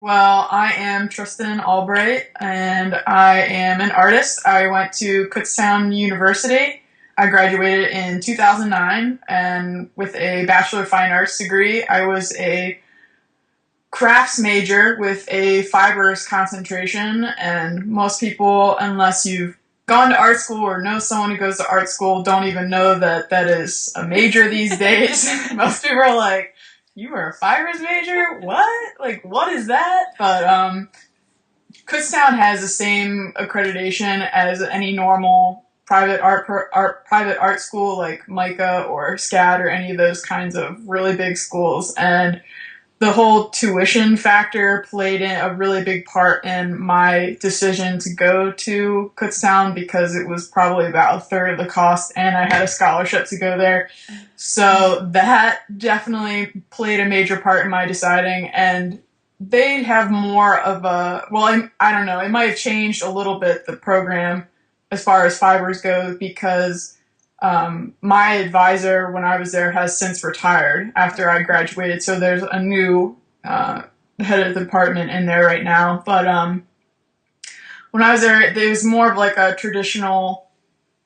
Well, I am Tristyn Albright, and I am an artist. I went to Kutztown University. I graduated in 2009, and with a Bachelor of Fine Arts degree, I was a crafts major with a fibers concentration. And most people, unless you've gone to art school or know someone who goes to art school, don't even know that that is a major these days. Most people are like, you were a fibers major? What? Like, what is that? But Kutztown has the same accreditation as any normal private art school like MICA or SCAD or any of those kinds of really big schools. And the whole tuition factor played a really big part in my decision to go to Kutztown because it was probably about a third of the cost and I had a scholarship to go there. So that definitely played a major part in my deciding. And they have more of a, well, I don't know, it might have changed a little bit, the program, as far as fibers go, because my advisor when I was there has since retired after I graduated, so there's a new head of the department in there right now. But when I was there, it was more of like a traditional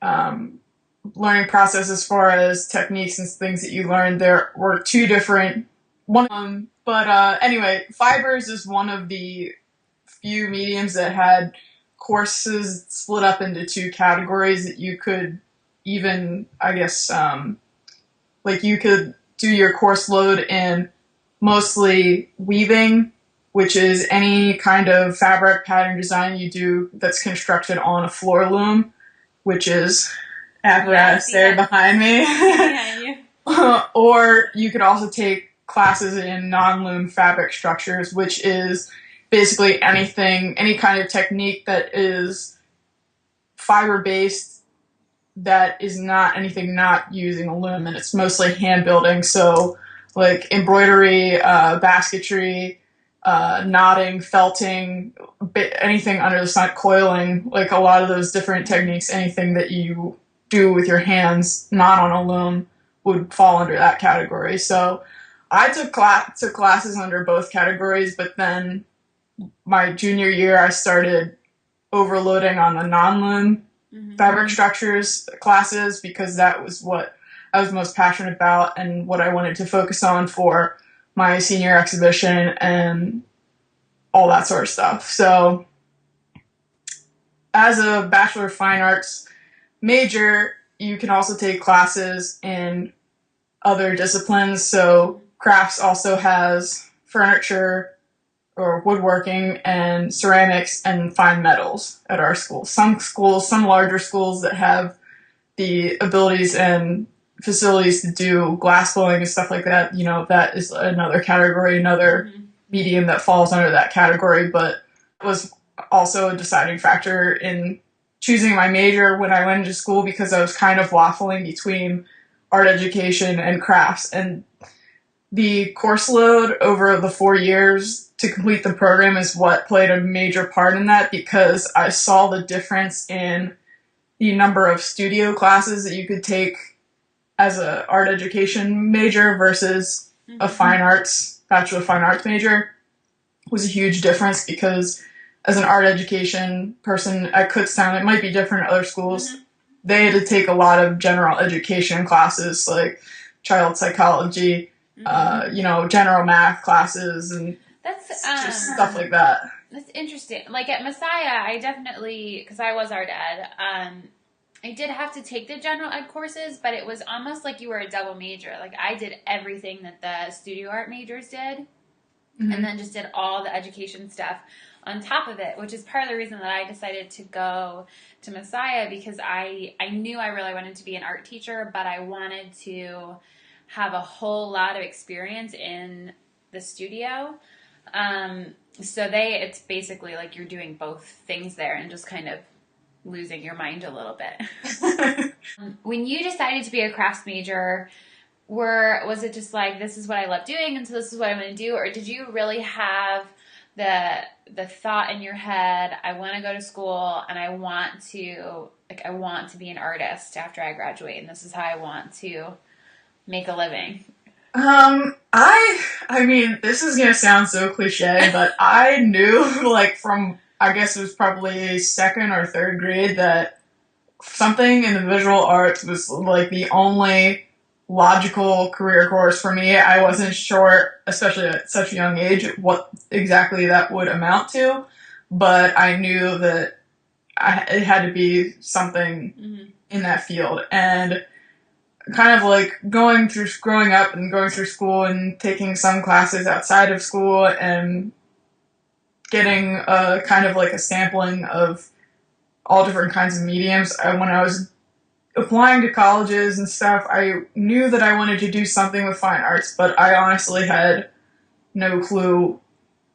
learning process as far as techniques and things that you learned. There were two different one, but anyway, fibers is one of the few mediums that had courses split up into two categories that you could even, I guess, like you could do your course load in mostly weaving, which is any kind of fabric pattern design you do that's constructed on a floor loom, which is apparatus there behind me. Behind you. Or you could also take classes in non-loom fabric structures, which is basically anything, any kind of technique that is fiber-based that is not anything not using a loom, and it's mostly hand building. So like embroidery, basketry, knotting, felting, anything under the sun, coiling, like a lot of those different techniques, anything that you do with your hands, not on a loom, would fall under that category. So I took classes under both categories, but then my junior year I started overloading on the non-loom fabric structures classes because that was what I was most passionate about and what I wanted to focus on for my senior exhibition and all that sort of stuff. So as a Bachelor of Fine Arts major, you can also take classes in other disciplines. So crafts also has furniture or woodworking and ceramics and fine metals at our school. Some schools, some larger schools that have the abilities and facilities to do glass blowing and stuff like that, you know, that is another category, another medium that falls under that category, but it was also a deciding factor in choosing my major when I went into school because I was kind of waffling between art education and crafts. And the course load over the 4 years to complete the program is what played a major part in that because I saw the difference in the number of studio classes that you could take as a art education major versus a fine arts, Bachelor of Fine Arts major was a huge difference because as an art education person at Kutztown, it might be different at other schools. They had to take a lot of general education classes like child psychology, you know, general math classes and That's just stuff like that. That's interesting. Like at Messiah, I definitely, because I was art ed, I did have to take the general ed courses, but it was almost like you were a double major. Like I did everything that the studio art majors did, and then just did all the education stuff on top of it, which is part of the reason that I decided to go to Messiah because I knew I really wanted to be an art teacher, but I wanted to have a whole lot of experience in the studio. So it's basically like you're doing both things there and just kind of losing your mind a little bit. When you decided to be a crafts major, was it just like, this is what I love doing and so this is what I'm going to do? Or did you really have the thought in your head, I want to go to school and I want to be an artist after I graduate and this is how I want to make a living? I mean, this is gonna sound so cliche, but I knew, like, from, I guess it was probably second or third grade, that something in the visual arts was, like, the only logical career course for me. I wasn't sure, especially at such a young age, what exactly that would amount to, but I knew that it had to be something in that field. And kind of like growing up and going through school and taking some classes outside of school and getting a kind of like a sampling of all different kinds of mediums. When I was applying to colleges and stuff, I knew that I wanted to do something with fine arts, but I honestly had no clue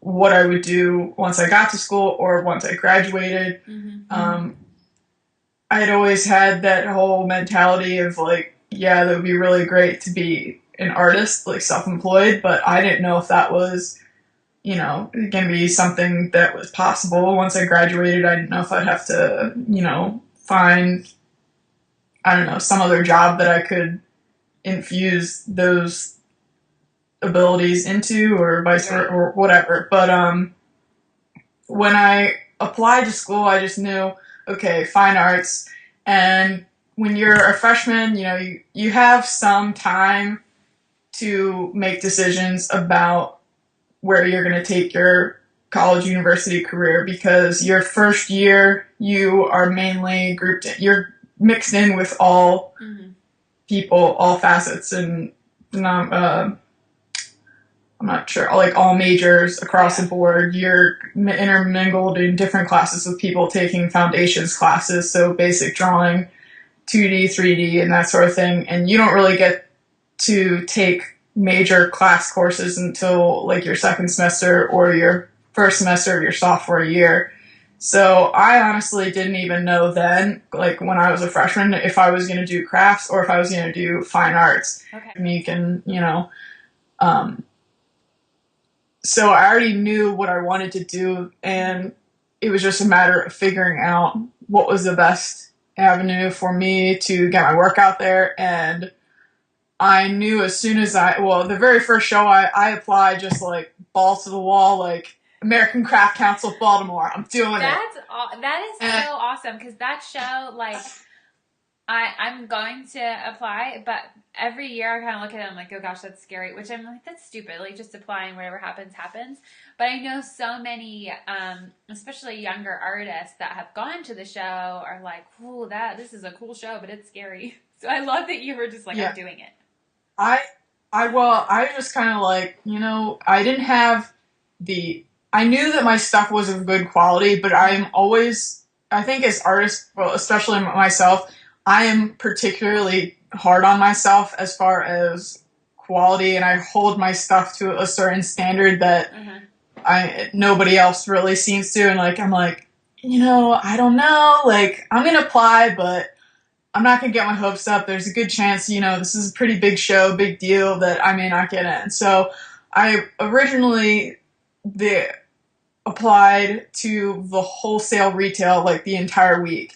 what I would do once I got to school or once I graduated. I had always had that whole mentality of like, yeah, that would be really great to be an artist, like self-employed, but I didn't know if that was, going to be something that was possible. Once I graduated, I didn't know if I'd have to, find, I don't know, some other job that I could infuse those abilities into or vice versa or whatever. But when I applied to school, I just knew, okay, fine arts. And when you're a freshman, you have some time to make decisions about where you're going to take your college university career, because your first year you are mainly grouped in, you're mixed in with all people, all facets, and I'm not sure, like all majors across the board. You're intermingled in different classes with people taking foundations classes, so basic drawing, 2D, 3D, and that sort of thing. And you don't really get to take major class courses until like your second semester or your first semester of your sophomore year. So I honestly didn't even know then, like when I was a freshman, if I was going to do crafts or if I was going to do fine arts. Technique and, so I already knew what I wanted to do, and it was just a matter of figuring out what was the best avenue for me to get my work out there. And I knew as soon as the very first show I applied, just like balls to the wall, like American Craft Council of Baltimore. I'm doing it. That is so awesome, because that show, like, I'm going to apply, but every year I kind of look at it and I'm like, oh gosh, that's scary, which I'm like, that's stupid. Like, just applying, whatever happens, happens. But I know so many, especially younger artists that have gone to the show are like, ooh, this is a cool show, but it's scary. So I love that you were just like, I'm doing it. I just kind of like, I didn't have I knew that my stuff was of good quality, but I think as artists, well, especially myself, I am particularly hard on myself as far as quality, and I hold my stuff to a certain standard that nobody else really seems to. And like, I'm like, I don't know, like, I'm going to apply, but I'm not going to get my hopes up. There's a good chance, this is a pretty big show, big deal, that I may not get in. So I originally applied to the wholesale retail, like the entire week.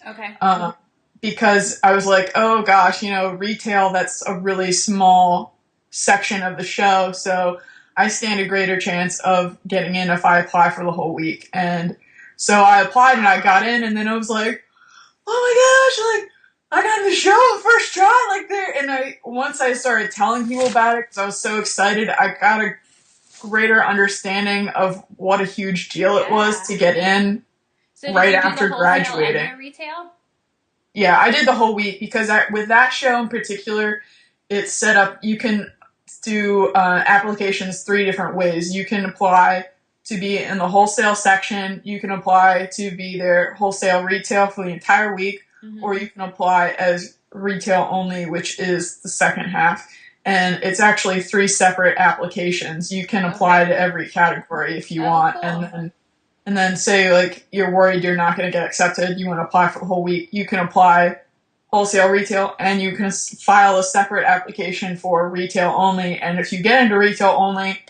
Because I was like, oh gosh, retail, that's a really small section of the show, so I stand a greater chance of getting in if I apply for the whole week. And so I applied and I got in, and then I was like, oh my gosh, like, I got in the show the first try, like there. And once I started telling people about it, because I was so excited, I got a greater understanding of what a huge deal it was to get in right after graduating. Retail? Yeah, I did the whole week, because with that show in particular, it's set up, you can do applications 3 different ways. You can apply to be in the wholesale section, you can apply to be their wholesale retail for the entire week, or you can apply as retail only, which is the second half. And it's actually 3 separate applications. You can apply to every category if you want. Cool. And then say, like, you're worried you're not going to get accepted, you want to apply for the whole week, you can apply wholesale, retail, and you can file a separate application for retail only. And if you get into retail only,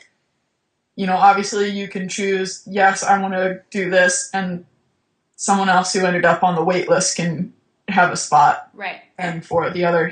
obviously you can choose, yes, I want to do this, and someone else who ended up on the wait list can have a spot. Right. And for the other